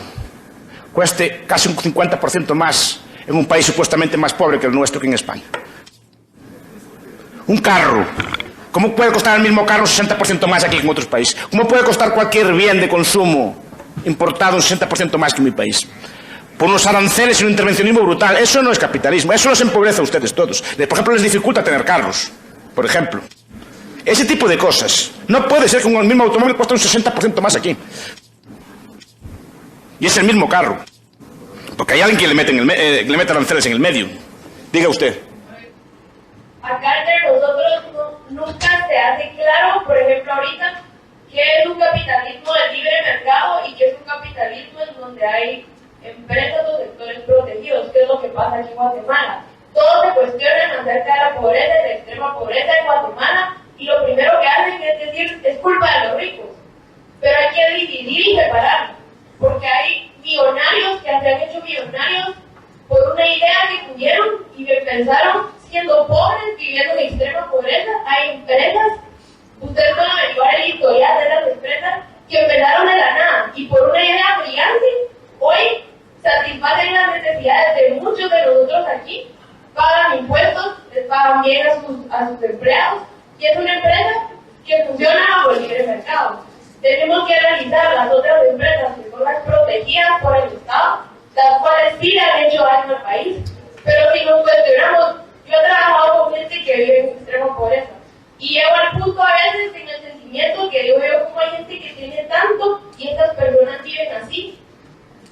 cueste casi un 50% más en un país supuestamente más pobre que el nuestro, que en España? Un carro. ¿Cómo puede costar el mismo carro un 60% más aquí que en otros países? ¿Cómo puede costar cualquier bien de consumo importado un 60% más que en mi país? Por unos aranceles y un intervencionismo brutal. Eso no es capitalismo, eso los empobrece a ustedes todos. Por ejemplo, les dificulta tener carros, por ejemplo. Ese tipo de cosas. No puede ser que un mismo automóvil cueste un 60% más aquí. Y es el mismo carro. Porque hay alguien que le mete aranceles en el medio. Diga usted. Acá entre nosotros nunca se hace claro, por ejemplo, ahorita, qué es un capitalismo de libre mercado y qué es un capitalismo en donde hay empresas o sectores protegidos, que es lo que pasa aquí en Guatemala. Todos se cuestionan acerca de la pobreza, de la extrema pobreza en Guatemala, y lo primero que hacen es decir, es culpa de los ricos. Pero hay que dividir y separar, porque hay millonarios que se han hecho millonarios por una idea que tuvieron y que pensaron siendo pobres, viviendo en extrema pobreza. Hay empresas, ustedes van a averiguar el historial de las empresas que empezaron de la nada y por una idea brillante, hoy satisfacen las necesidades de muchos de nosotros aquí, pagan impuestos, les pagan bien a sus empleados, y es una empresa que funciona bajo el libre mercado. Tenemos que analizar las otras empresas que son las protegidas por el Estado, las cuales sí le han hecho daño al país, pero si nos cuestionamos, yo he trabajado con gente que vive en extrema pobreza, y llego al punto a veces en el sentimiento que yo veo como hay gente que tiene tanto y estas personas viven así.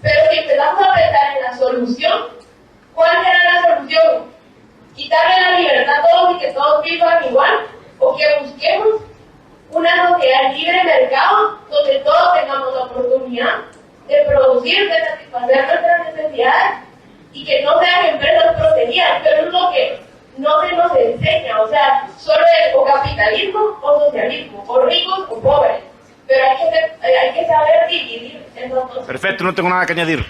Pero si empezamos a pensar en la solución, ¿cuál será la solución? ¿Quitarle la libertad a todos y que todos vivan igual? ¿O que busquemos una sociedad libre de mercado donde todos tengamos la oportunidad de producir, de satisfacer nuestras necesidades y que no sean empresas protegidas? Pero es lo que no se nos enseña, o sea, solo es o capitalismo o socialismo, o ricos o pobres. Pero hay que saber dividir esas dos. Perfecto, no tengo nada que añadir.